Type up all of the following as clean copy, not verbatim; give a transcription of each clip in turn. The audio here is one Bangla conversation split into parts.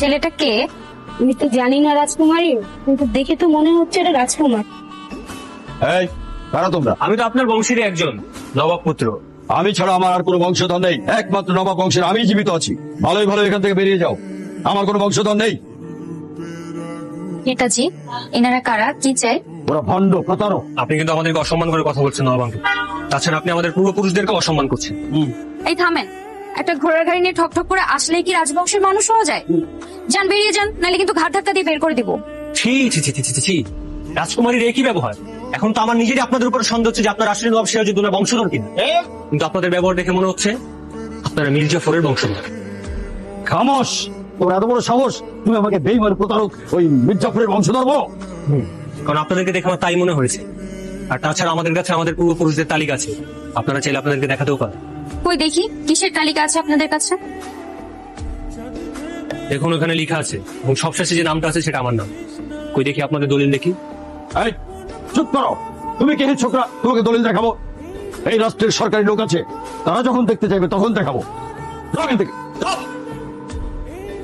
ছেলেটা কে? আমি তো জানি না রাজকুমারী, কিন্তু দেখে তো মনে হচ্ছে এটা রাজকুমার। এই কারা তোমরা? আমি তো আপনার বংশেরই একজন নবাব পুত্র। আমি ছাড়া আমার আর কোনো বংশধর নেই, একমাত্র নবাব বংশের আমি জীবিত আছি। ভালোই ভালো এখান থেকে বেরিয়ে যাও, আমার কোনো বংশধর নেই। নেতাজি, এনারা কারা, কি চাই? ওরা ভণ্ড প্রতারক। আপনি কিন্তু আমাদেরকে অসম্মান করে কথা বলছেন নবাব। তাছাড়া আপনি আমাদের পূর্বপুরুষদেরকে অসম্মান করছেন। এই থামেন, একটা ঘোড়ার গাড়ি নিয়ে ঠক করে আসলেই কি রাজবংশের মানুষ হওয়া যায়? যান, বেরিয়ে যান, নাহলে কিন্তু ঘাট ধাক্কা দিয়ে বের করে দিব। ছি ছি ছি ছি ছি ছি। রাজকুমারীর একই ব্যবহার। এখন তো আমার নিজেরই আপনাদের উপর সন্দেহ হচ্ছে যে আপনার আসলে নবাব সিরাজউদ্দৌলার বংশধর কিনা। কিন্তু আপনাদের ব্যবহার দেখে মনে হচ্ছে আপনারা মীর জাফরের বংশধর। খামোশ! তোমার এত বড় সাহস, তুমি আমাকে বেঈমান প্রতারক ওই মির্জাফরের বংশধর বলো? কারণ আপনাদেরকে দেখে আমার তাই মনে হয়েছে। আর তাছাড়া আমাদের কাছে আমাদের পূর্বপুরুষদের তালিকা আছে, আপনারা চাইলে আপনাদেরকে দেখাতেও পারেন। কই দেখি, কিসের তালিকা আছে আপনাদের কাছে? দেখুন ওখানে লেখা আছে, এবং সবশেষে যে নামটা আছে সেটা আমার নাম। কই দেখি আপনাদের দলিল দেখি। এই চুপ করো! তুমি কে ছোকরা, তোমাকে দলিল দেখাবো? এই রাষ্ট্রের সরকারি লোক আছে, তারা যখন দেখতে চাইবে তখন দেখাবো। যাও এখান থেকে, যাও।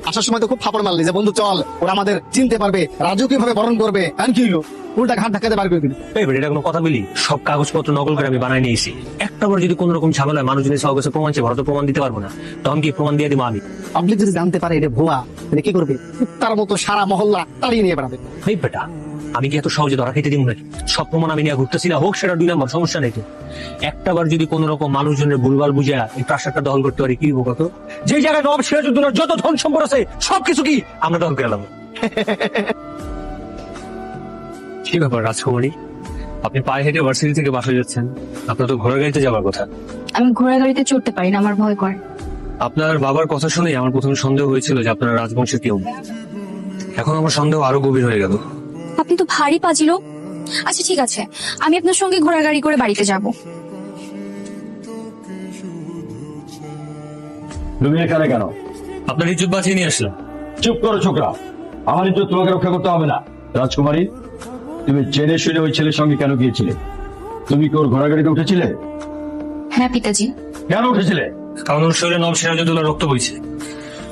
আসার সময় তো খুব ফাপড় মারলি যে বন্ধু চল, ওরা আমাদের চিনতে পারবে, রাজকীয় ভাবে বরণ করবে। আর কি হলো, উল্টা ঘাট ধাক্কাতে পারবে। এবার এটা কোনো কথা বলি? সব কাগজপত্র নকল করে আমি বানাই নিয়েছি। একটা বার যদি কোন রকম ঝামেলা মানুষজনের সহকাশে প্রমাণ চেয়ে ভারত প্রমাণ দিতে পারবো না, তখন কি প্রমাণ দিয়ে দিব আমি? পাবলিক যদি জানতে পারে এটা ভুয়া, তাহলে কি করবে? তার মতো সারা মহল্লা তাড়িয়ে নিয়ে বেড়াবে। এই বেটা, আমি কি এত সহজে ধরা খেতে দিব নাকি? সব প্রমাণ আমি নিয়ে ঘুরতেছি না, হোক সেটা 2 নম্বর, সমস্যা নেই তো। একটা বার যদি কোন রকম মানুষজনের ভুলভাল বুঝে এই প্রাসাদটা দখল করতে পারি, কি হবো কত? যে জায়গায় নবাব সিরাজউদ্দৌলার যত ধন সম্পদ আছে সবকিছু কি আমরা দখল করে এলাম। কি ব্যাপার রাজকুমারী, আপনি পায়ে হেঁটে ভার্সিটি থেকে বাসা যাচ্ছেন? আপনার তো ঘোড়ার গাড়িতে যাওয়ার কথা। আমি ঘোড়া গাড়িতে চড়তে পারি না, আমার ভয় করে। আপনার বাবার কথা শুনে আমার প্রথমে সন্দেহ হয়েছিল যে আপনারা রাজবংশের কেউ। এখন আমার সন্দেহ আরো গভীর হয়ে গেল। আপনি তো ভারী পাজিল। আচ্ছা ঠিক আছে, আমি আপনার সঙ্গে ঘোড়া গাড়ি করে বাড়িতে যাব। তুমি এখানে কেন? আপনার ইজ্জত বাঁচিয়ে নিয়ে আসলাম। চুপ করো ছোকরা, আমার ইজ্জত তোমাকে রক্ষা করতে হবে না। রাজকুমারী, তুমি জেনে শুনে ওই ছেলের সঙ্গে কেন গিয়েছিলে? তুমি কি ওর ঘোড়া গাড়িতে উঠেছিলে? হ্যাঁ পিতাজি। কেন উঠেছিলে? কারণ ওর শরীরে নবাব সিরাজউদ্দৌলার রক্ত বইছে,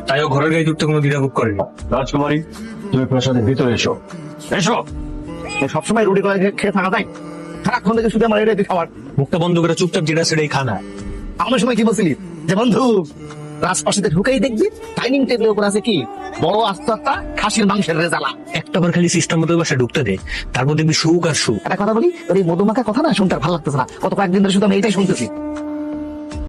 তাই ও ঘোড়ার গাড়িতে উঠতে কোনো দ্বিধাবোধ করেনি। রাজকুমারী, তুমি প্রাসাদের ভিতরে এসো। এসো। সবসময় রুটি করে খেয়ে থাকা যায়? সারাক্ষণ থেকে শুধু আমার এটাই খাবার। মুখটা বন্ধ করে চুপচাপ যেটা সেটাই খানা। আমার সময় কি বলছিলি যে বন্ধু রাজপ্রাসাদে ঢুকেই দেখবি ডাইনিং টেবিলের উপর আছে কি বড় আস্ত একটা খাসির মাংসের রেজালা। একটা বার খালি সিস্টেম মতো বাসা ঢুকতে দে, তারপর দেখবি সুখ আর সুখ। একটা কথা বলি, তোর এই মধুমাখা কথা না শুনতে আর ভালো লাগতেছে না। কত কয়েকদিন ধরে শুধু আমি এটাই শুনতেছি।